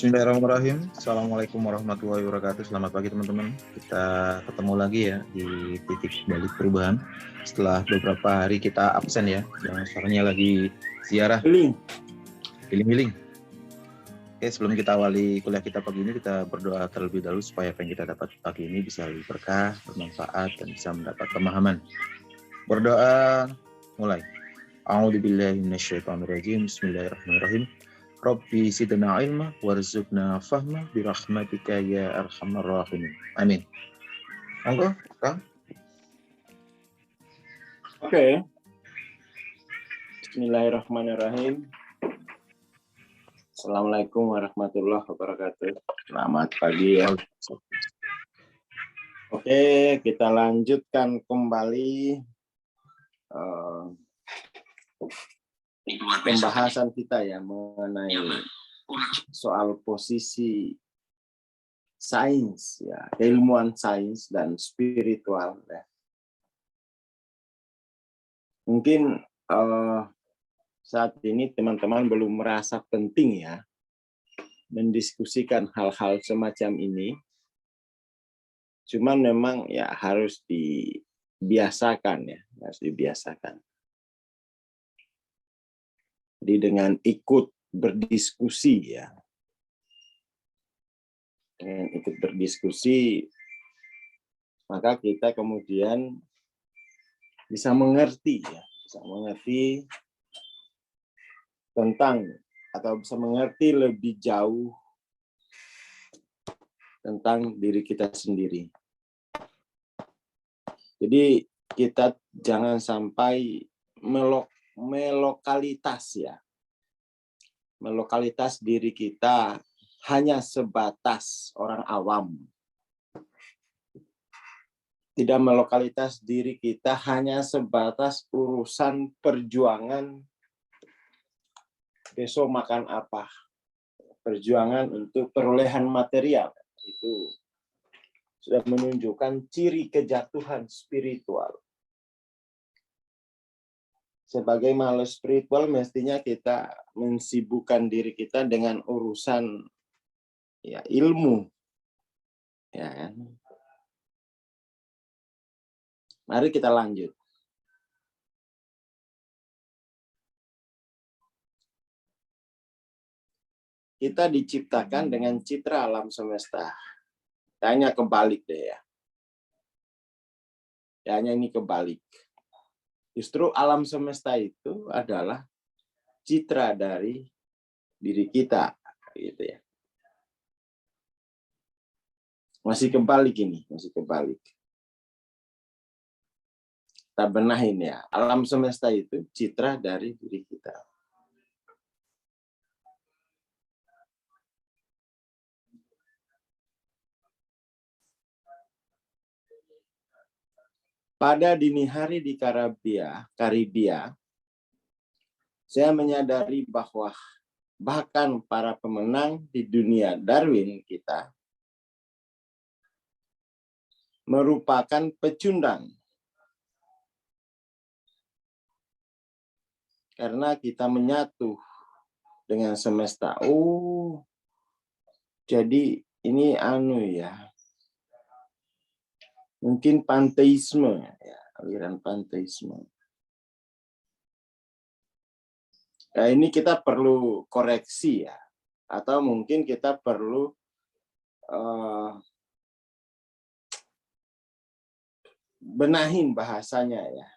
Bismillahirrahmanirrahim. Assalamualaikum warahmatullahi wabarakatuh. Selamat pagi teman-teman. Kita ketemu lagi ya di titik balik perubahan. Setelah beberapa hari kita absen ya. Dan suaranya lagi ziarah. Healing. Oke, sebelum kita awali kuliah kita pagi ini, kita berdoa terlebih dahulu supaya apa yang kita dapat pagi ini bisa lebih berkah, bermanfaat, dan bisa mendapat pemahaman. Berdoa mulai. A'udzubillahi minasyaitonirrajim. Bismillahirrahmanirrahim. Rabbi zidna ilma warzuqna fahma birahmatika ya arhamar rahimin. Amin. Monggo, Kang. Oke. Bismillahirrahmanirrahim. Assalamualaikum warahmatullahi wabarakatuh. Selamat pagi ya. Oke, kita lanjutkan kembali pembahasan kita ya mengenai soal posisi sains ya, keilmuan sains dan spiritual ya. Mungkin saat ini teman-teman belum merasa penting ya mendiskusikan hal-hal semacam ini. Cuman memang ya harus dibiasakan ya, harus dibiasakan. Jadi dengan ikut berdiskusi ya. Dengan ikut berdiskusi maka kita kemudian bisa mengerti ya, bisa mengerti tentang atau bisa mengerti lebih jauh tentang diri kita sendiri. Jadi kita jangan sampai melokalitas ya. Melokalitas diri kita hanya sebatas orang awam. Tidak melokalitas diri kita hanya sebatas urusan perjuangan besok makan apa. Perjuangan untuk perolehan material. Itu sudah menunjukkan ciri kejatuhan spiritual. Sebagai makhluk spiritual mestinya kita mensibukkan diri kita dengan urusan ya ilmu. Ya kan? Mari kita lanjut. Kita diciptakan dengan citra alam semesta. Hanya kebalik deh ya. Hanya ini kebalik. Justru alam semesta itu adalah citra dari diri kita, gitu ya. Masih kebalik ini, masih kebalik. Kita benahin ya. Alam semesta itu citra dari diri kita. Pada dini hari di Karibia, saya menyadari bahwa bahkan para pemenang di dunia Darwin kita merupakan pecundang. Karena kita menyatu dengan semesta. Oh, jadi ini ya. Mungkin panteisme, ya, aliran panteisme. Nah, ini kita perlu koreksi ya, atau mungkin kita perlu benahin bahasanya ya.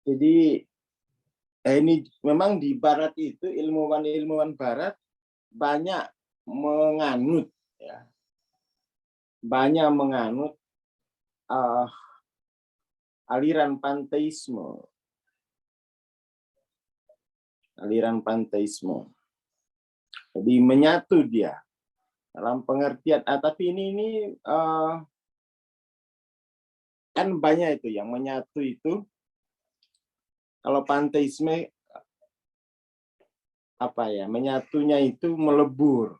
Jadi ini memang di Barat itu ilmuwan-ilmuwan Barat banyak menganut ya. Banyak menganut aliran panteisme. Aliran panteisme. Jadi menyatu dia dalam pengertian. Tapi ini kan banyak itu yang menyatu itu. Kalau panteisme menyatunya itu melebur.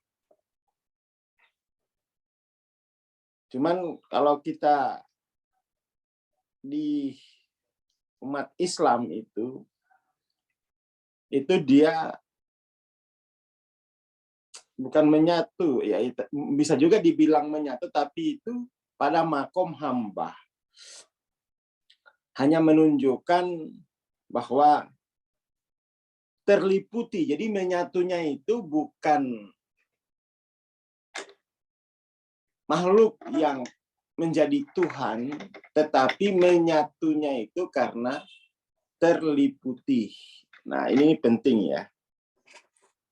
Cuman kalau kita di umat Islam itu dia bukan menyatu, ya bisa juga dibilang menyatu, tapi itu pada makom hamba. Hanya menunjukkan bahwa terliputi. Jadi menyatunya itu bukan makhluk yang menjadi Tuhan, tetapi menyatunya itu karena terliputi. Nah, ini penting ya.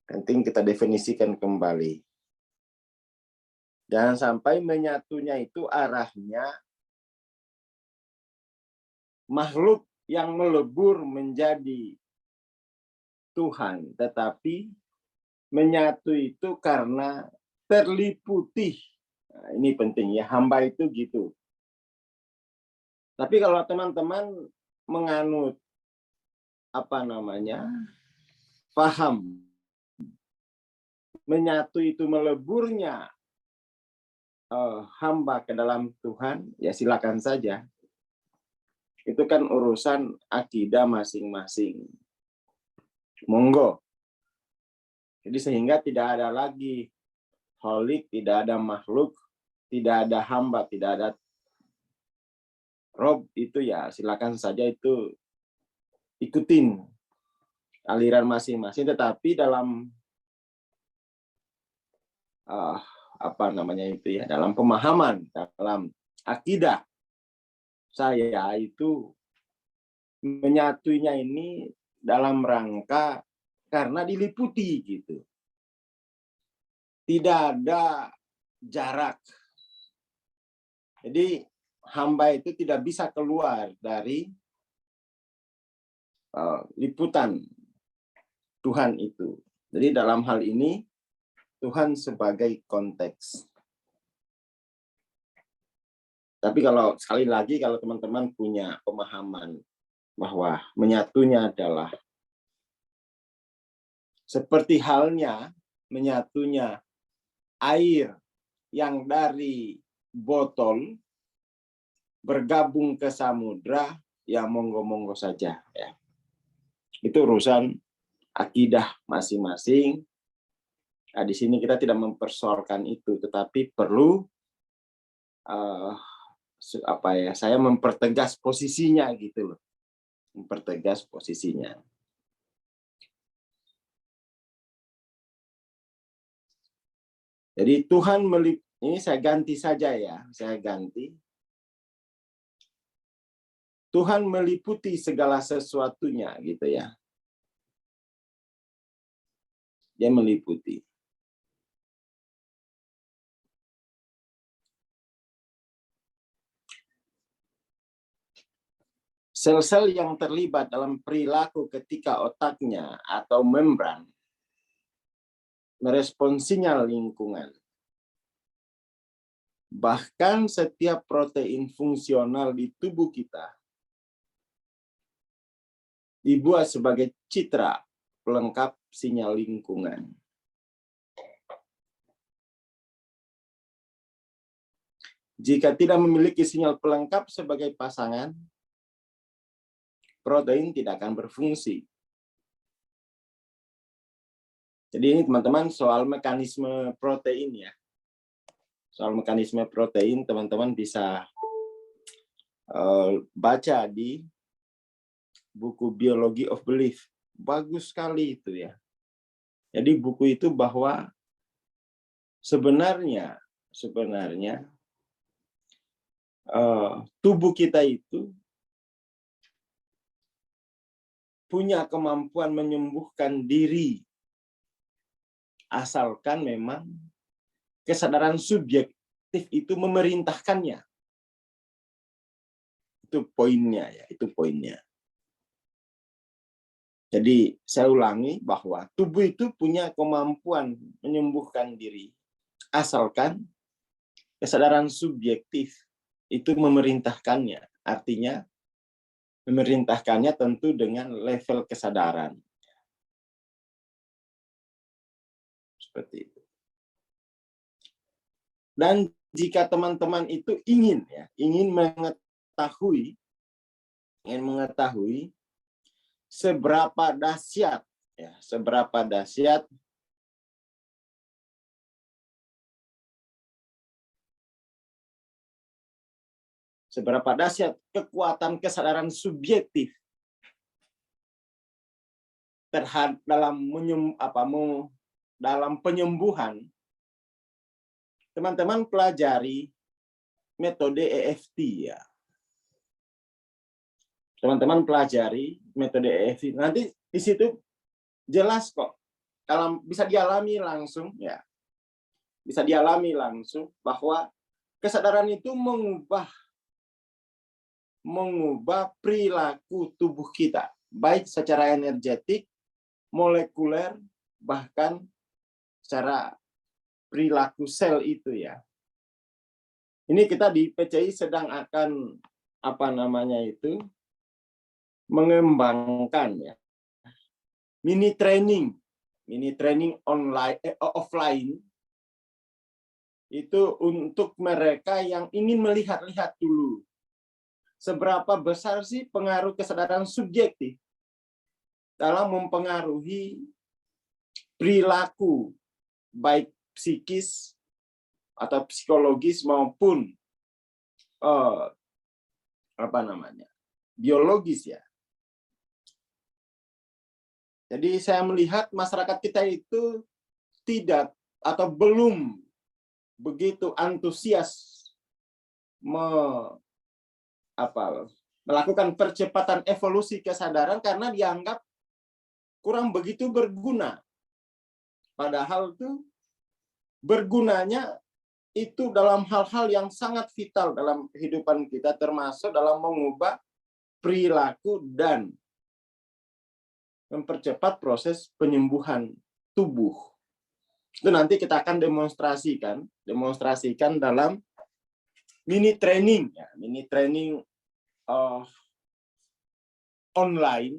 Penting kita definisikan kembali. Jangan sampai menyatunya itu arahnya makhluk yang melebur menjadi Tuhan, tetapi menyatu itu karena terliputi. Nah, ini penting ya, hamba itu gitu. Tapi kalau teman-teman menganut paham menyatu itu meleburnya hamba ke dalam Tuhan, ya silakan saja. Itu kan urusan akidah masing-masing. Monggo. Jadi sehingga tidak ada lagi holik, tidak ada makhluk, tidak ada hamba, tidak ada rob, itu ya silakan saja, itu ikutin aliran masing-masing, tetapi dalam dalam pemahaman, dalam akidah saya itu menyatunya ini dalam rangka karena diliputi gitu. Tidak ada jarak. Jadi hamba itu tidak bisa keluar dari liputan Tuhan itu. Jadi dalam hal ini Tuhan sebagai konteks. Tapi kalau sekali lagi kalau teman-teman punya pemahaman bahwa menyatunya adalah seperti halnya menyatunya air yang dari botol bergabung ke samudra, ya monggo-monggo saja ya. Itu urusan akidah masing-masing. Nah, di sini kita tidak mempersoalkan itu, tetapi perlu saya mempertegas posisinya gitu loh. Mempertegas posisinya. Jadi Tuhan ini saya ganti saja ya, saya ganti. Tuhan meliputi segala sesuatunya gitu ya. Dia meliputi. Sel-sel yang terlibat dalam perilaku ketika otaknya atau membran merespon sinyal lingkungan. Bahkan setiap protein fungsional di tubuh kita dibuat sebagai citra pelengkap sinyal lingkungan. Jika tidak memiliki sinyal pelengkap sebagai pasangan, protein tidak akan berfungsi. Jadi ini teman-teman soal mekanisme protein ya. Soal mekanisme protein teman-teman bisa baca di buku Biology of Belief. Bagus sekali itu ya. Jadi buku itu bahwa sebenarnya tubuh kita itu punya kemampuan menyembuhkan diri asalkan memang kesadaran subjektif itu memerintahkannya. Itu poinnya ya, itu poinnya. Jadi saya ulangi bahwa tubuh itu punya kemampuan menyembuhkan diri asalkan kesadaran subjektif itu memerintahkannya. Artinya memerintahkannya tentu dengan level kesadaran. Seperti itu. Dan jika teman-teman itu ingin mengetahui seberapa dahsyat seberapa dahsyat kekuatan kesadaran subjektif terhadap dalam penyembuhan. Teman-teman pelajari metode EFT ya. Teman-teman pelajari metode EFT. Nanti di situ jelas kok. Kalau bisa dialami langsung ya. Bisa dialami langsung bahwa kesadaran itu mengubah perilaku tubuh kita, baik secara energetik, molekuler, bahkan secara perilaku sel itu ya. Ini kita di PCI sedang akan mengembangkan ya mini training online offline itu untuk mereka yang ingin melihat-lihat dulu seberapa besar sih pengaruh kesadaran subjektif dalam mempengaruhi perilaku baik psikis atau psikologis maupun biologis ya. Jadi saya melihat masyarakat kita itu tidak atau belum begitu antusias melakukan percepatan evolusi kesadaran karena dianggap kurang begitu berguna. Padahal itu bergunanya itu dalam hal-hal yang sangat vital dalam kehidupan kita, termasuk dalam mengubah perilaku dan mempercepat proses penyembuhan tubuh. Itu nanti kita akan demonstrasikan dalam mini training online.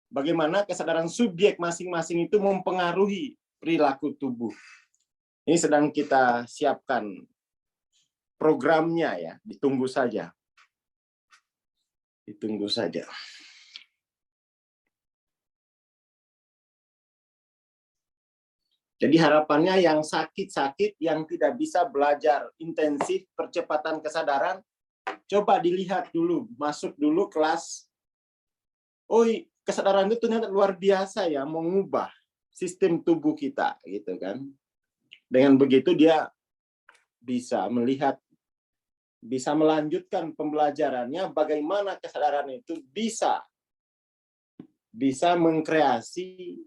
Bagaimana kesadaran subjek masing-masing itu mempengaruhi perilaku tubuh. Ini sedang kita siapkan programnya ya, ditunggu saja. Ditunggu saja. Jadi harapannya yang sakit-sakit, yang tidak bisa belajar intensif percepatan kesadaran, coba dilihat dulu, masuk dulu kelas. Oh, kesadaran itu ternyata luar biasa ya, mengubah sistem tubuh kita, gitu kan. Dengan begitu dia bisa melihat, bisa melanjutkan pembelajarannya, bagaimana kesadaran itu bisa mengkreasi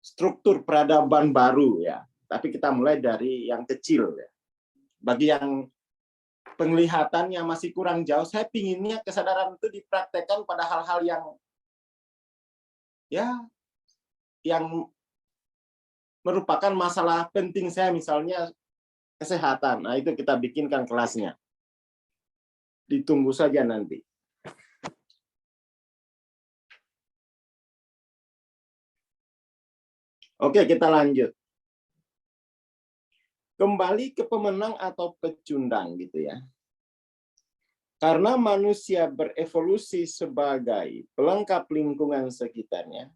struktur peradaban baru ya. Tapi kita mulai dari yang kecil ya. Bagi yang penglihatannya masih kurang jauh, saya pinginnya kesadaran itu dipraktekkan pada hal-hal yang merupakan masalah penting saya, misalnya kesehatan. Nah, itu kita bikinkan kelasnya. Ditunggu saja nanti. Oke, kita lanjut. Kembali ke pemenang atau pecundang gitu ya. Karena manusia berevolusi sebagai pelengkap lingkungan sekitarnya,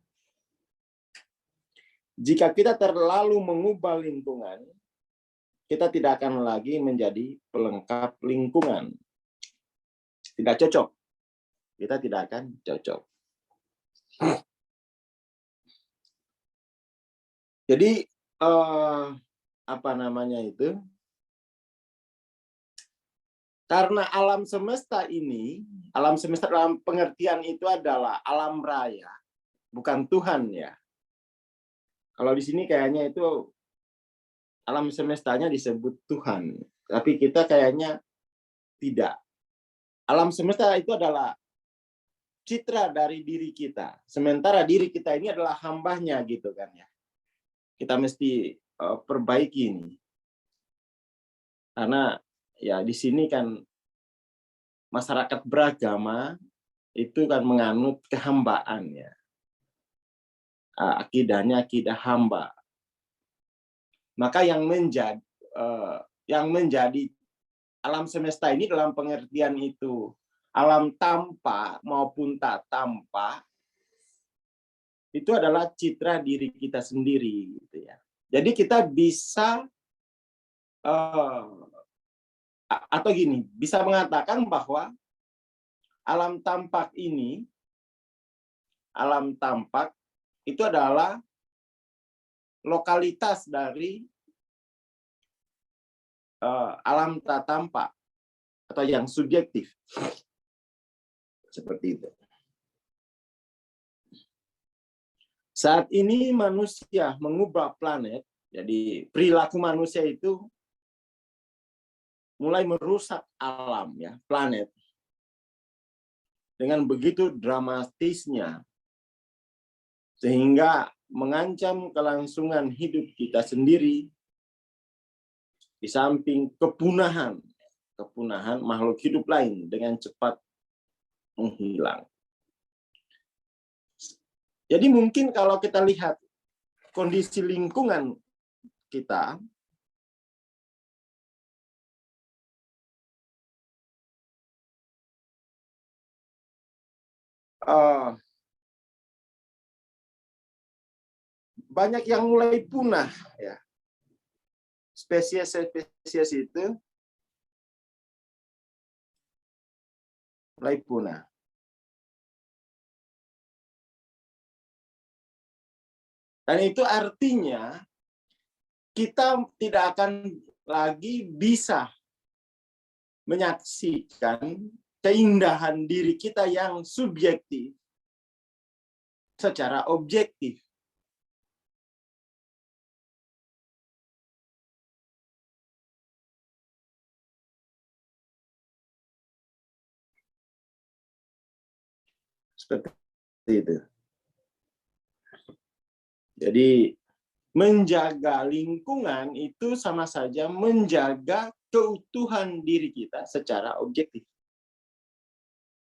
jika kita terlalu mengubah lingkungan, kita tidak akan lagi menjadi pelengkap lingkungan. Tidak cocok. Kita tidak akan cocok. Jadi karena alam semesta dalam pengertian itu adalah alam raya, bukan Tuhan ya. Kalau di sini kayaknya itu alam semestanya disebut Tuhan, tapi kita kayaknya tidak. Alam semesta itu adalah citra dari diri kita, sementara diri kita ini adalah hambanya gitu kan ya. Kita mesti perbaiki ini, karena ya di sini kan masyarakat beragama itu kan menganut kehambaan ya. Akidahnya akidah hamba. Maka yang menjadi alam semesta ini dalam pengertian itu alam tampak maupun tak tampak itu adalah citra diri kita sendiri gitu ya. Jadi kita bisa atau gini, bisa mengatakan bahwa alam tampak itu adalah lokalitas dari alam tak tampak atau yang subjektif. Seperti itu. Saat ini manusia mengubah planet, jadi perilaku manusia itu mulai merusak alam, ya, planet. Dengan begitu dramatisnya, sehingga mengancam kelangsungan hidup kita sendiri, di samping kepunahan makhluk hidup lain dengan cepat menghilang. Jadi mungkin kalau kita lihat kondisi lingkungan kita, banyak yang mulai punah, ya. Spesies itu mulai punah. Dan itu artinya kita tidak akan lagi bisa menyaksikan keindahan diri kita yang subjektif secara objektif. Seperti itu. Jadi menjaga lingkungan itu sama saja menjaga keutuhan diri kita secara objektif.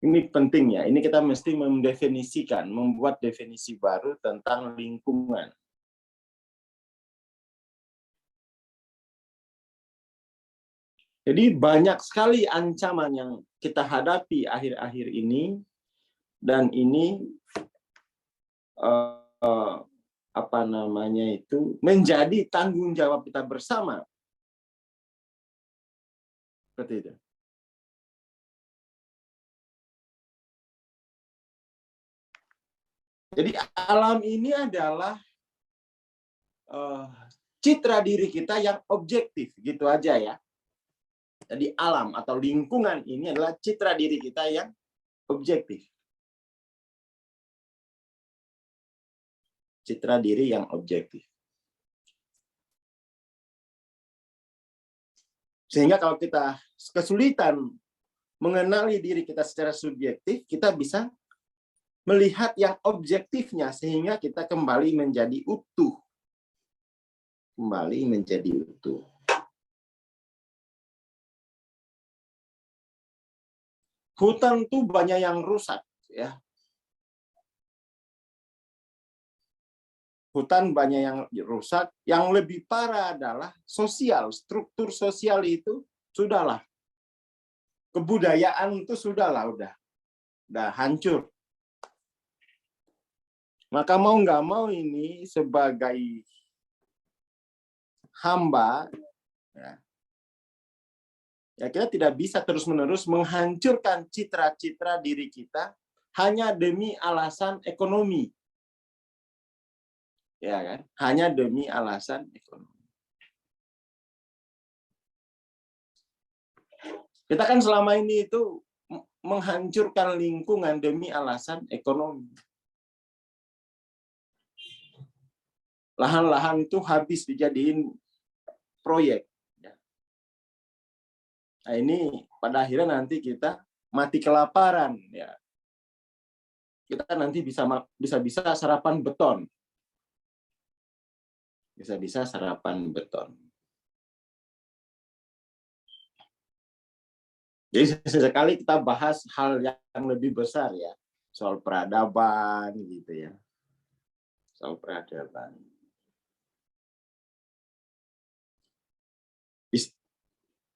Ini penting, ya. Ini kita mesti mendefinisikan, membuat definisi baru tentang lingkungan. Jadi banyak sekali ancaman yang kita hadapi akhir-akhir ini, dan ini menjadi tanggung jawab kita bersama. Seperti itu. Jadi alam ini adalah citra diri kita yang objektif, gitu aja, ya. Jadi alam atau lingkungan ini adalah citra diri kita yang objektif. Citra diri yang objektif. Sehingga kalau kita kesulitan mengenali diri kita secara subjektif, kita bisa melihat yang objektifnya, sehingga kita kembali menjadi utuh. Kembali menjadi utuh. Hutan tuh banyak yang rusak, ya. Hutan banyak yang rusak. Yang lebih parah adalah sosial, struktur sosial itu sudahlah. Kebudayaan itu sudahlah, udah hancur. Maka mau nggak mau ini sebagai hamba, ya kita tidak bisa terus-menerus menghancurkan citra-citra diri kita hanya demi alasan ekonomi. Ya kan? Hanya demi alasan ekonomi. Kita kan selama ini itu menghancurkan lingkungan demi alasan ekonomi. Lahan-lahan itu habis dijadiin proyek. Nah, ini pada akhirnya nanti kita mati kelaparan, ya. Kita nanti bisa sarapan beton. Bisa sarapan beton. Jadi sesekali kita bahas hal yang lebih besar, ya, soal peradaban, gitu, ya. Soal peradaban.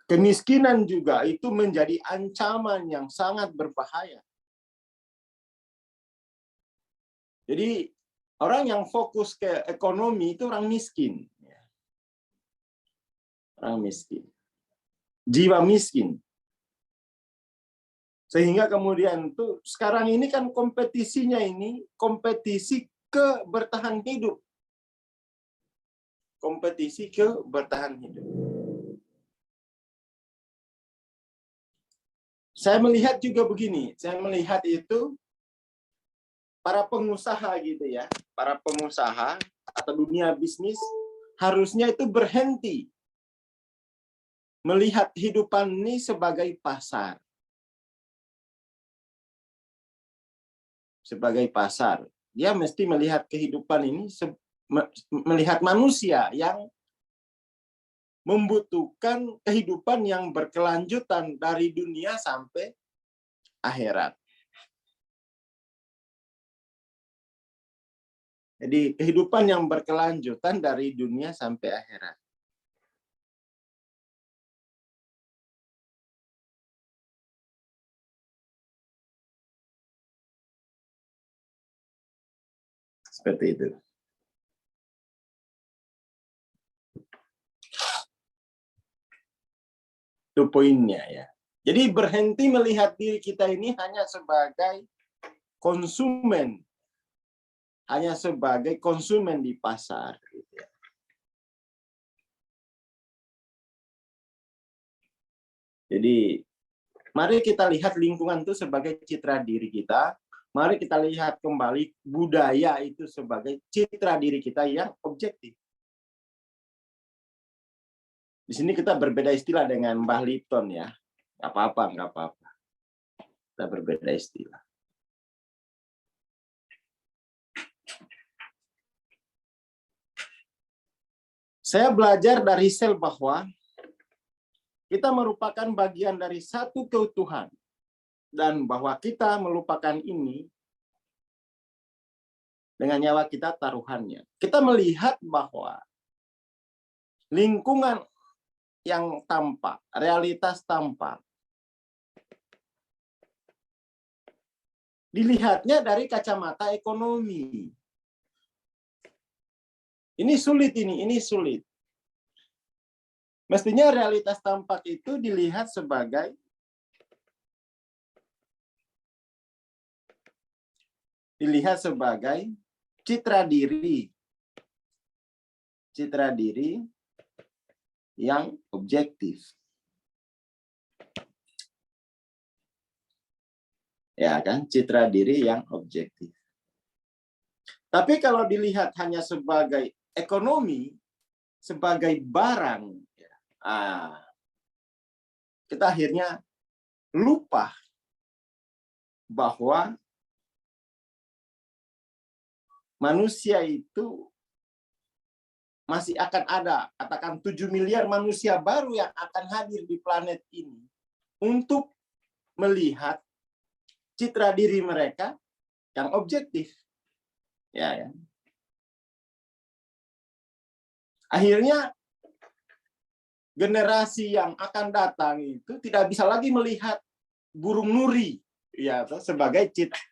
Kemiskinan juga itu menjadi ancaman yang sangat berbahaya. Jadi orang yang fokus ke ekonomi itu orang miskin. Orang miskin. jiwa miskin. Sehingga kemudian tuh sekarang ini kan kompetisinya ini kompetisi ke bertahan hidup. Kompetisi ke bertahan hidup. Saya melihat juga begini, saya melihat itu para pengusaha gitu ya, para pengusaha atau dunia bisnis harusnya itu berhenti melihat kehidupan ini sebagai pasar. Sebagai pasar. Dia mesti melihat kehidupan ini, melihat manusia yang membutuhkan kehidupan yang berkelanjutan dari dunia sampai akhirat. Jadi kehidupan yang berkelanjutan dari dunia sampai akhirat. Seperti itu. Itu poinnya ya. Jadi berhenti melihat diri kita ini hanya sebagai konsumen. Hanya sebagai konsumen di pasar. Jadi mari kita lihat lingkungan itu sebagai citra diri kita. Mari kita lihat kembali budaya itu sebagai citra diri kita yang objektif. Di sini kita berbeda istilah dengan Mbah Lipton ya. Nggak apa-apa, nggak apa-apa. Kita berbeda istilah. Saya belajar dari sel bahwa kita merupakan bagian dari satu keutuhan. Dan bahwa kita melupakan ini dengan nyawa kita taruhannya. Kita melihat bahwa lingkungan yang tampak, realitas tampak, dilihatnya dari kacamata ekonomi. Ini sulit ini sulit. Mestinya realitas tampak itu dilihat sebagai citra diri yang objektif. Ya kan, citra diri yang objektif. Tapi kalau dilihat hanya sebagai ekonomi, sebagai barang, kita akhirnya lupa bahwa manusia itu masih akan ada, katakan 7 miliar manusia baru yang akan hadir di planet ini untuk melihat citra diri mereka yang objektif. Ya. Akhirnya generasi yang akan datang itu tidak bisa lagi melihat burung nuri ya sebagai citra,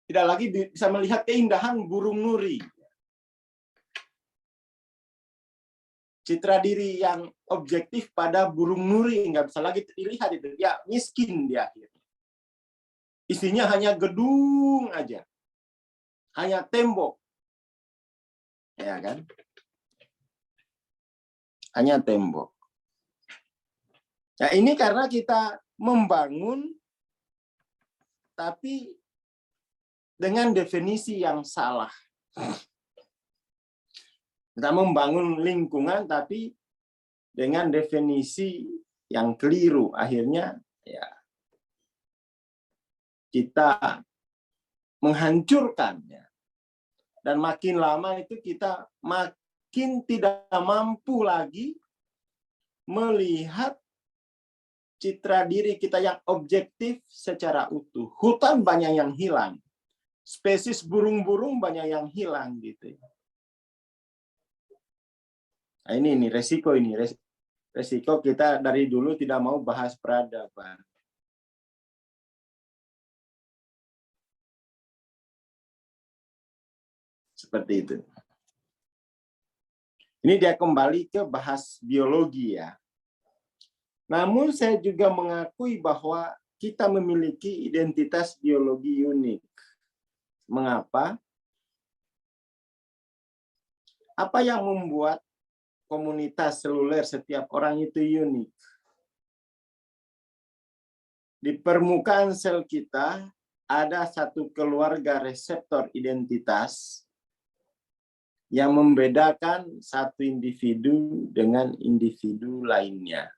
tidak lagi bisa melihat keindahan burung nuri. Citra diri yang objektif pada burung nuri nggak bisa lagi dilihat itu. Ya miskin di akhir. Isinya hanya gedung aja. Hanya tembok. Ya kan? Hanya tembok. Nah, ini karena kita membangun tapi dengan definisi yang salah. Kita membangun lingkungan tapi dengan definisi yang keliru. Akhirnya ya kita menghancurkannya. Dan makin lama itu kita makin tidak mampu lagi melihat citra diri kita yang objektif secara utuh. Hutan banyak yang hilang. Spesies burung-burung banyak yang hilang gitu. Nah, ini resiko ini. Resiko kita dari dulu tidak mau bahas peradaban. Seperti itu. Ini dia kembali ke bahas biologi ya. Namun saya juga mengakui bahwa kita memiliki identitas biologi unik. Mengapa? Apa yang membuat komunitas seluler setiap orang itu unik? Di permukaan sel kita ada satu keluarga reseptor identitas yang membedakan satu individu dengan individu lainnya.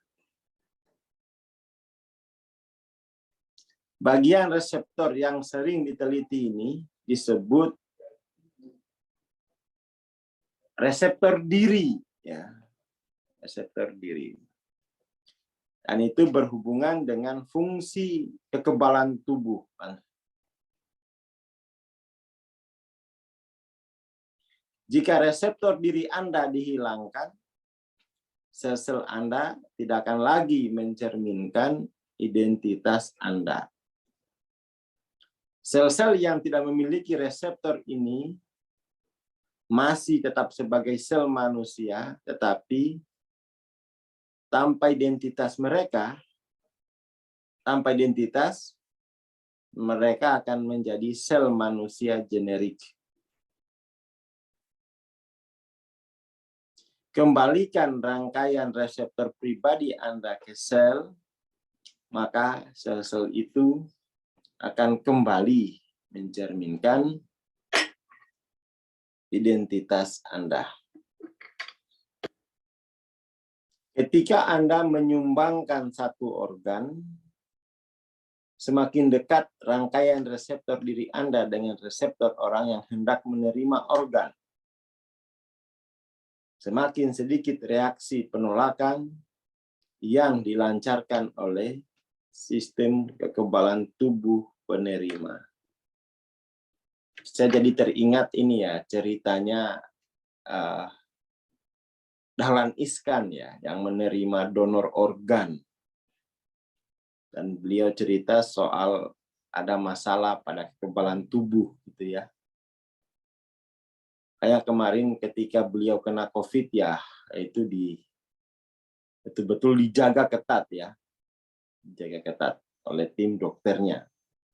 Bagian reseptor yang sering diteliti ini disebut reseptor diri, ya, reseptor diri. Dan itu berhubungan dengan fungsi kekebalan tubuh. Jika reseptor diri Anda dihilangkan, sel-sel Anda tidak akan lagi mencerminkan identitas Anda. Sel-sel yang tidak memiliki reseptor ini masih tetap sebagai sel manusia, tetapi tanpa identitas mereka akan menjadi sel manusia generik. Kembalikan rangkaian reseptor pribadi Anda ke sel, maka sel-sel itu akan kembali mencerminkan identitas Anda. Ketika Anda menyumbangkan satu organ, semakin dekat rangkaian reseptor diri Anda dengan reseptor orang yang hendak menerima organ, semakin sedikit reaksi penolakan yang dilancarkan oleh sistem kekebalan tubuh penerima. Saya jadi teringat ini ya, ceritanya Dahlan Iskan ya, yang menerima donor organ. Dan beliau cerita soal ada masalah pada kekebalan tubuh gitu ya. Kayak kemarin ketika beliau kena COVID ya, itu betul-betul dijaga ketat ya. Dijaga ketat oleh tim dokternya.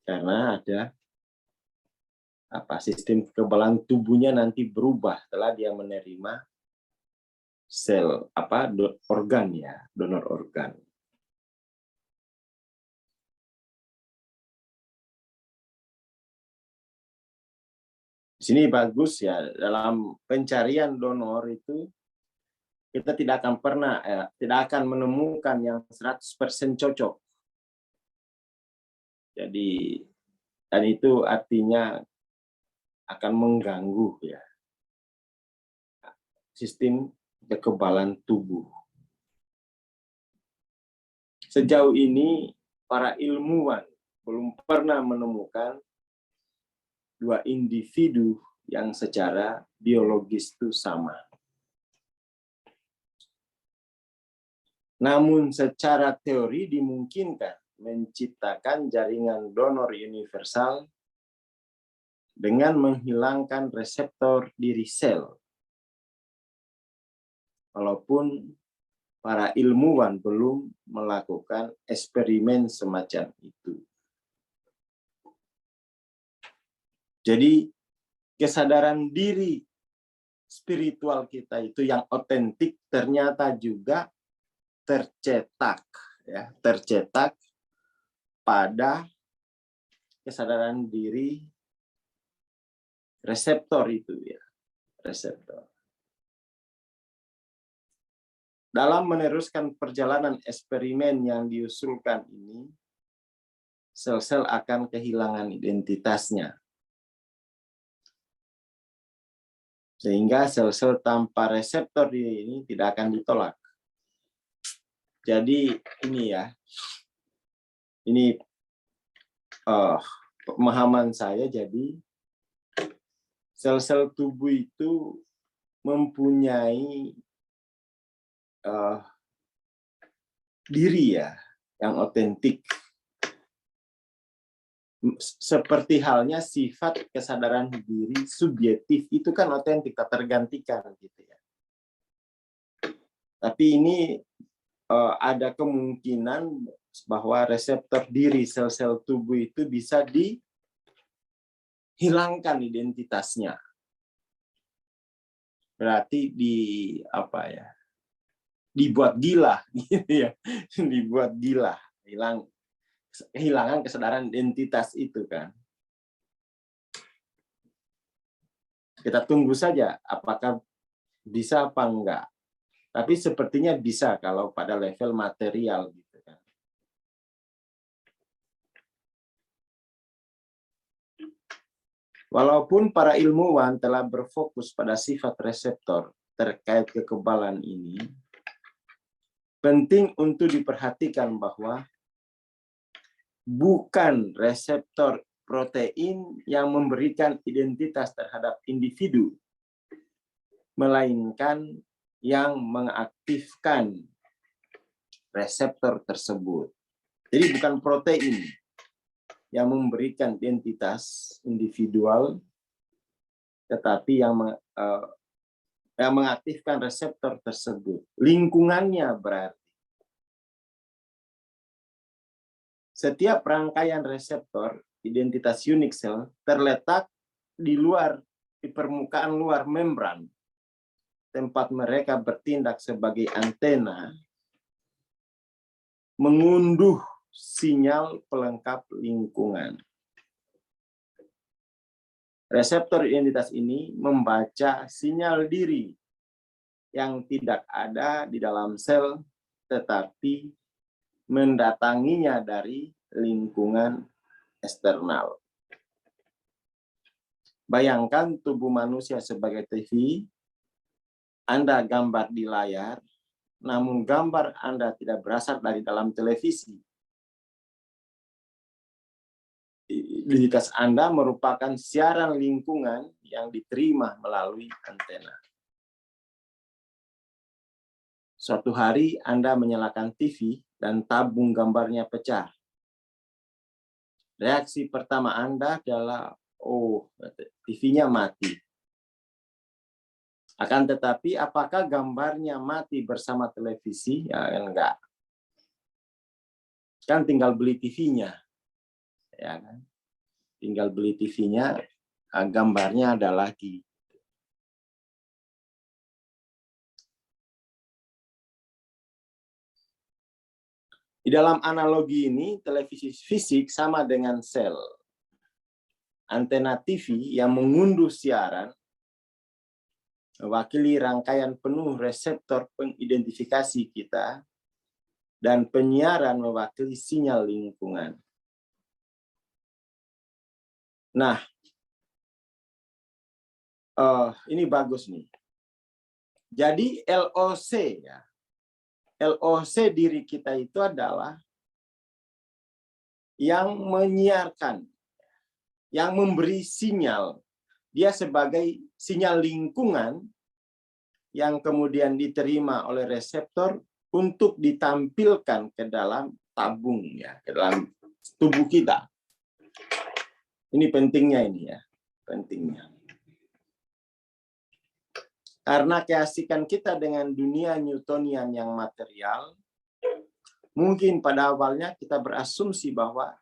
Karena ada sistem kekebalan tubuhnya nanti berubah setelah dia menerima sel organ ya, donor organ. Di sini bagus ya, dalam pencarian donor itu kita tidak akan menemukan yang 100% cocok. Jadi, dan itu artinya akan mengganggu ya sistem kekebalan tubuh. Sejauh ini para ilmuwan belum pernah menemukan dua individu yang secara biologis itu sama. Namun secara teori dimungkinkan menciptakan jaringan donor universal dengan menghilangkan reseptor diri sel. Walaupun para ilmuwan belum melakukan eksperimen semacam itu. Jadi kesadaran diri spiritual kita itu yang otentik ternyata juga tercetak pada kesadaran diri reseptor itu ya, reseptor. Dalam meneruskan perjalanan eksperimen yang diusulkan ini, sel-sel akan kehilangan identitasnya. Sehingga sel-sel tanpa reseptor ini tidak akan ditolak. Jadi ini ya, ini pemahaman saya, jadi sel-sel tubuh itu mempunyai diri ya yang otentik, seperti halnya sifat kesadaran diri subjektif itu kan otentik, tak tergantikan gitu ya. Tapi ini ada kemungkinan bahwa reseptor diri sel-sel tubuh itu bisa dihilangkan identitasnya. Berarti dibuat gila gitu ya. Dibuat gila, kehilangan kesadaran identitas itu kan. Kita tunggu saja apakah bisa apa enggak. Tapi sepertinya bisa kalau pada level material gitu kan. Walaupun para ilmuwan telah berfokus pada sifat reseptor terkait kekebalan ini, penting untuk diperhatikan bahwa bukan reseptor protein yang memberikan identitas terhadap individu, melainkan yang mengaktifkan reseptor tersebut. Jadi bukan protein yang memberikan identitas individual, tetapi yang mengaktifkan reseptor tersebut. Lingkungannya berarti. Setiap rangkaian reseptor identitas unik sel terletak di permukaan luar membran, tempat mereka bertindak sebagai antena, mengunduh sinyal pelengkap lingkungan. Reseptor identitas ini membaca sinyal diri yang tidak ada di dalam sel, tetapi mendatanginya dari lingkungan eksternal. Bayangkan tubuh manusia sebagai TV, Anda gambar di layar, namun gambar Anda tidak berasal dari dalam televisi. Identitas Anda merupakan siaran lingkungan yang diterima melalui antena. Suatu hari Anda menyalakan TV dan tabung gambarnya pecah. Reaksi pertama Anda adalah, oh, TV-nya mati. Akan tetapi, apakah gambarnya mati bersama televisi? Ya, enggak. Kan tinggal beli TV-nya. Ya kan? Tinggal beli TV-nya, gambarnya ada lagi. Di dalam analogi ini, televisi fisik sama dengan sel. Antena TV yang mengunduh siaran mewakili rangkaian penuh reseptor pengidentifikasi kita, dan penyiaran mewakili sinyal lingkungan. Nah, ini bagus nih. Jadi LOC ya, LOC diri kita itu adalah yang menyiarkan, yang memberi sinyal. Dia sebagai sinyal lingkungan yang kemudian diterima oleh reseptor untuk ditampilkan ke dalam tabung ya, ke dalam tubuh kita. Ini pentingnya ini ya, pentingnya. Karena keasikan kita dengan dunia Newtonian yang material, mungkin pada awalnya kita berasumsi bahwa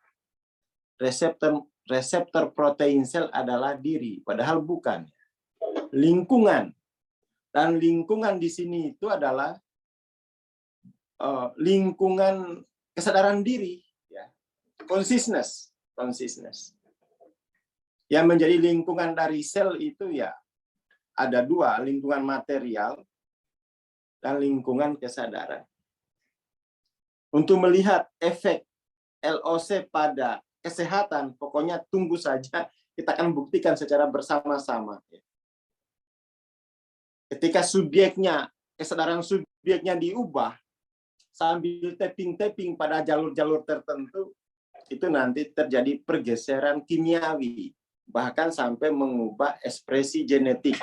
reseptor protein sel adalah diri, padahal bukan. Lingkungan. Dan lingkungan di sini itu adalah lingkungan kesadaran diri, ya. Consciousness. Yang menjadi lingkungan dari sel itu ya ada dua, lingkungan material dan lingkungan kesadaran. Untuk melihat efek LOC pada kesehatan, pokoknya tunggu saja, kita akan buktikan secara bersama-sama. Ketika kesadaran subjeknya diubah, sambil tapping-tapping pada jalur-jalur tertentu, itu nanti terjadi pergeseran kimiawi, bahkan sampai mengubah ekspresi genetik.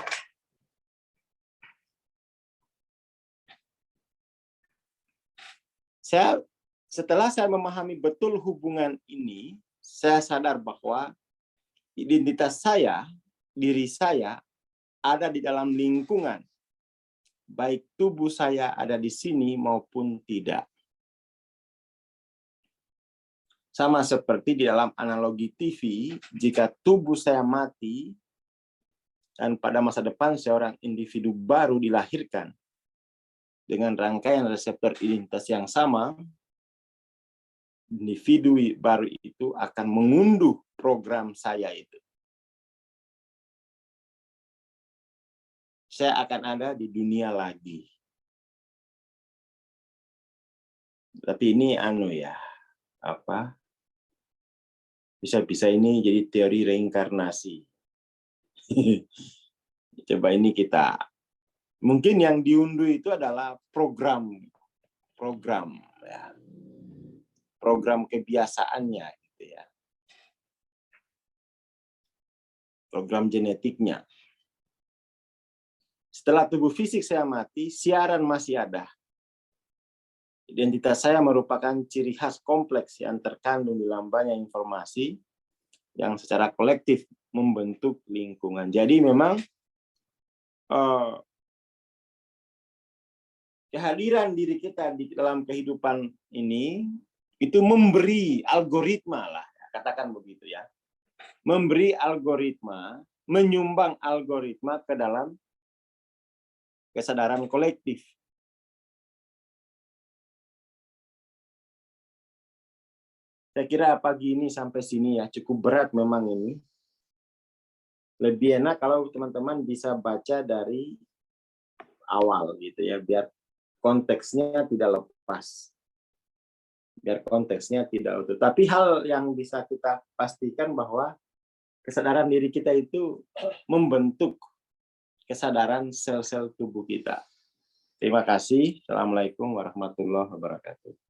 Setelah saya memahami betul hubungan ini, saya sadar bahwa identitas saya, diri saya, ada di dalam lingkungan baik tubuh saya ada di sini maupun tidak. Sama seperti di dalam analogi TV, jika tubuh saya mati, dan pada masa depan seorang individu baru dilahirkan dengan rangkaian reseptor identitas yang sama, individu baru itu akan mengunduh program saya itu. Saya akan ada di dunia lagi. Tapi ini bisa-bisa ini jadi teori reinkarnasi. Coba ini kita, mungkin yang diunduh itu adalah program ya. Program kebiasaannya gitu ya. Program genetiknya. Setelah tubuh fisik saya mati, siaran masih ada. Identitas saya merupakan ciri khas kompleks yang terkandung di dalam banyak informasi yang secara kolektif membentuk lingkungan. Jadi memang kehadiran diri kita di dalam kehidupan ini itu memberi algoritma lah, katakan begitu ya. Memberi algoritma, menyumbang algoritma ke dalam kesadaran kolektif. Saya kira pagi ini sampai sini ya, cukup berat memang ini. Lebih enak kalau teman-teman bisa baca dari awal gitu ya, biar konteksnya tidak lepas. Biar konteksnya tidak utuh. Tapi hal yang bisa kita pastikan bahwa kesadaran diri kita itu membentuk kesadaran sel-sel tubuh kita. Terima kasih. Assalamualaikum warahmatullahi wabarakatuh.